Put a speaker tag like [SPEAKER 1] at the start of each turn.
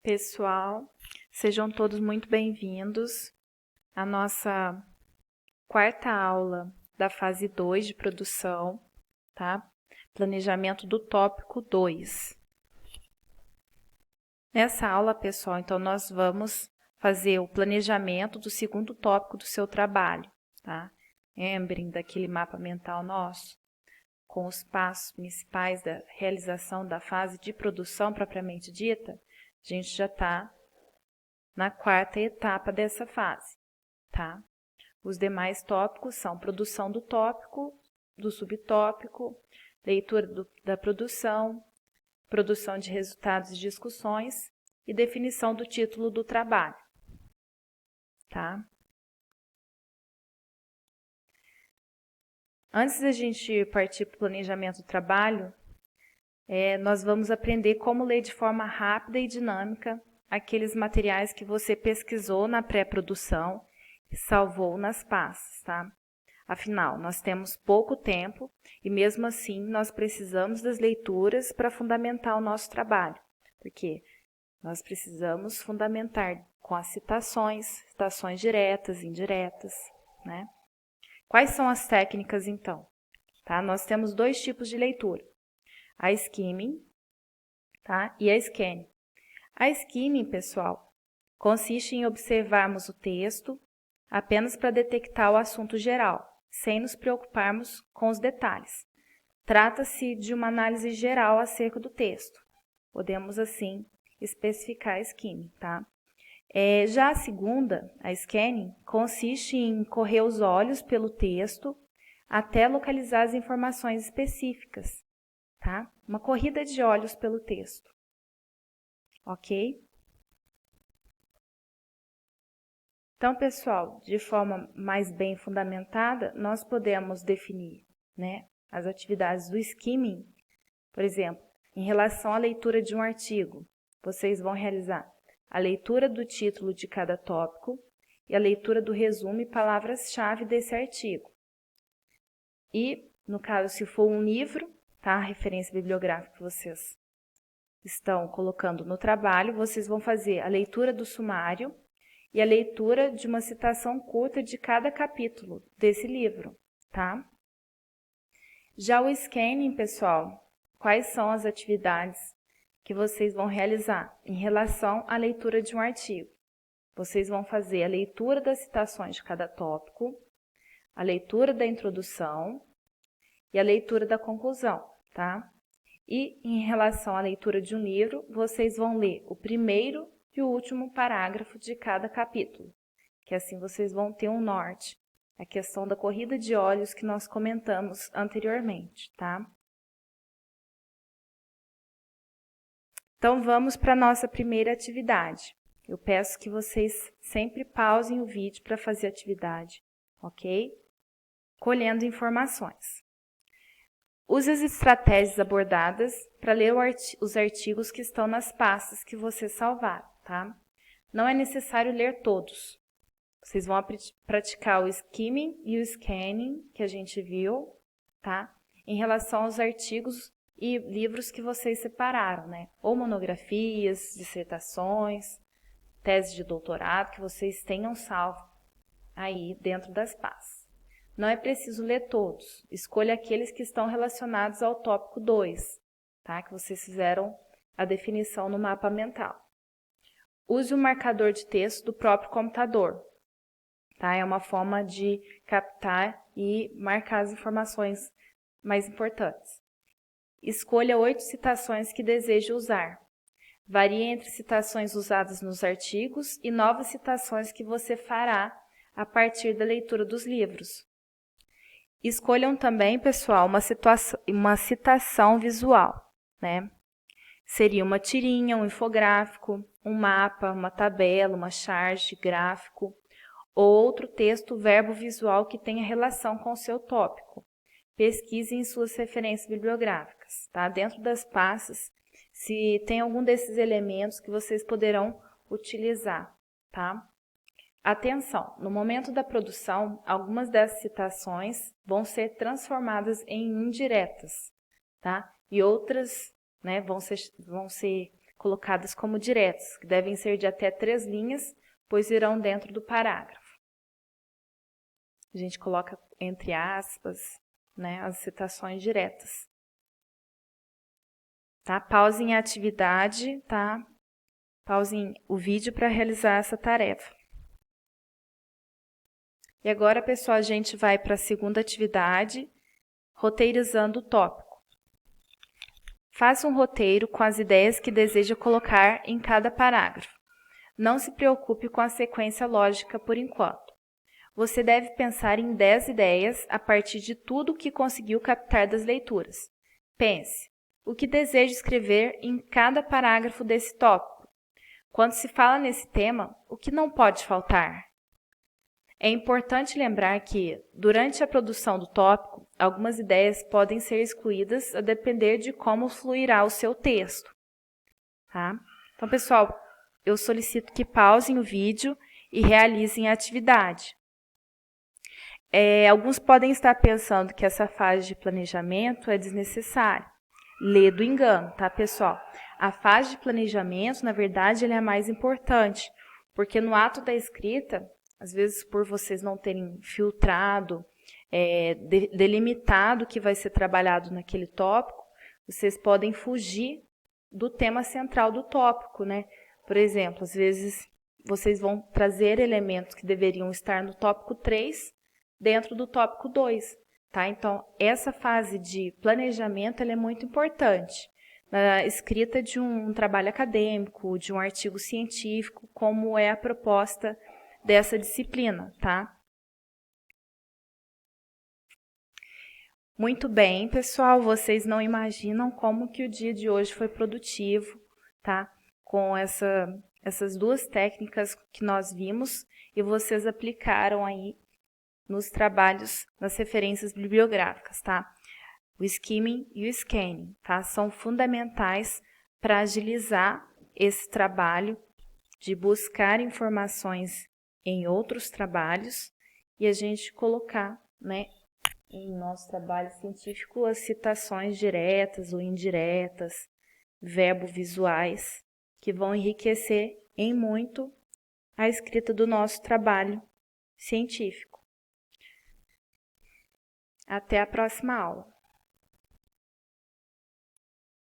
[SPEAKER 1] Pessoal, sejam todos muito bem-vindos à nossa quarta aula da fase 2 de produção, tá? Planejamento do tópico 2. Nessa aula, pessoal, então nós vamos fazer o planejamento do segundo tópico do seu trabalho, tá? Lembrem daquele mapa mental nosso, com os passos principais da realização da fase de produção propriamente dita. A gente já está na quarta etapa dessa fase, tá? Os demais tópicos são produção do tópico, do subtópico, leitura da produção, produção de resultados e discussões e definição do título do trabalho, tá? Antes da gente partir para o planejamento do trabalho, nós vamos aprender como ler de forma rápida e dinâmica aqueles materiais que você pesquisou na pré-produção e salvou nas pastas, tá? Afinal, nós temos pouco tempo e mesmo assim nós precisamos das leituras para fundamentar o nosso trabalho, porque nós precisamos fundamentar com as citações diretas, indiretas, né? Quais são as técnicas então? Tá? Nós temos dois tipos de leitura, a skimming, tá? E a scanning. A skimming, pessoal, consiste em observarmos o texto apenas para detectar o assunto geral, sem nos preocuparmos com os detalhes. Trata-se de uma análise geral acerca do texto. Podemos, assim, especificar a skimming, tá? Já a segunda, a scanning, consiste em correr os olhos pelo texto até localizar as informações específicas, tá? Uma corrida de olhos pelo texto. Ok? Então, pessoal, de forma mais bem fundamentada, nós podemos definir, né, as atividades do skimming. Por exemplo, em relação à leitura de um artigo, vocês vão realizar a leitura do título de cada tópico e a leitura do resumo e palavras-chave desse artigo. E, no caso, se for um livro, tá, a referência bibliográfica que vocês estão colocando no trabalho, vocês vão fazer a leitura do sumário e a leitura de uma citação curta de cada capítulo desse livro, tá? Já o scanning, pessoal, quais são as atividades que vocês vão realizar em relação à leitura de um artigo? Vocês vão fazer a leitura das citações de cada tópico, a leitura da introdução e a leitura da conclusão, tá? E em relação à leitura de um livro, vocês vão ler o primeiro e o último parágrafo de cada capítulo, que assim vocês vão ter um norte, a questão da corrida de olhos que nós comentamos anteriormente, tá? Então, vamos para a nossa primeira atividade. Eu peço que vocês sempre pausem o vídeo para fazer a atividade, ok? Colhendo informações. Use as estratégias abordadas para ler os artigos que estão nas pastas que você salvar, tá? Não é necessário ler todos. Vocês vão praticar o skimming e o scanning, que a gente viu, tá? Em relação aos artigos e livros que vocês separaram, né? Ou monografias, dissertações, teses de doutorado, que vocês tenham salvo aí dentro das pastas. Não é preciso ler todos. Escolha aqueles que estão relacionados ao tópico 2, tá? Que vocês fizeram a definição no mapa mental. Use o marcador de texto do próprio computador, tá? É uma forma de captar e marcar as informações mais importantes. Escolha 8 citações que deseja usar. Varie entre citações usadas nos artigos e novas citações que você fará a partir da leitura dos livros. Escolham também, pessoal, uma citação visual, né? Seria uma tirinha, um infográfico, um mapa, uma tabela, uma charge, gráfico, ou outro texto verbo visual que tenha relação com o seu tópico. Pesquise em suas referências bibliográficas, tá? Dentro das pastas, se tem algum desses elementos que vocês poderão utilizar, tá? Atenção, no momento da produção, algumas dessas citações vão ser transformadas em indiretas, tá? E outras, né, vão ser colocadas como diretas, que devem ser de até 3 linhas, pois irão dentro do parágrafo. A gente coloca entre aspas, né, as citações diretas. Tá? Pausem a atividade, tá? Pausem o vídeo para realizar essa tarefa. E agora, pessoal, a gente vai para a segunda atividade, roteirizando o tópico. Faça um roteiro com as ideias que deseja colocar em cada parágrafo. Não se preocupe com a sequência lógica por enquanto. Você deve pensar em 10 ideias a partir de tudo que conseguiu captar das leituras. Pense, o que deseja escrever em cada parágrafo desse tópico? Quando se fala nesse tema, o que não pode faltar? É importante lembrar que, durante a produção do tópico, algumas ideias podem ser excluídas a depender de como fluirá o seu texto. Tá? Então, pessoal, eu solicito que pausem o vídeo e realizem a atividade. Alguns podem estar pensando que essa fase de planejamento é desnecessária. Lê do engano, tá, pessoal? A fase de planejamento, na verdade, ela é a mais importante, porque no ato da escrita, às vezes por vocês não terem filtrado, delimitado o que vai ser trabalhado naquele tópico, vocês podem fugir do tema central do tópico, né? Por exemplo, às vezes vocês vão trazer elementos que deveriam estar no tópico 3 dentro do tópico 2, tá? Então, essa fase de planejamento ela é muito importante na escrita de um trabalho acadêmico, de um artigo científico, como é a proposta dessa disciplina, tá? Muito bem, pessoal, vocês não imaginam como que o dia de hoje foi produtivo, tá? Com essas duas técnicas que nós vimos e vocês aplicaram aí nos trabalhos, nas referências bibliográficas, tá? O skimming e o scanning, tá? São fundamentais para agilizar esse trabalho de buscar informações em outros trabalhos e a gente colocar, né, em nosso trabalho científico as citações diretas ou indiretas, verbo-visuais, que vão enriquecer em muito a escrita do nosso trabalho científico. Até a próxima aula.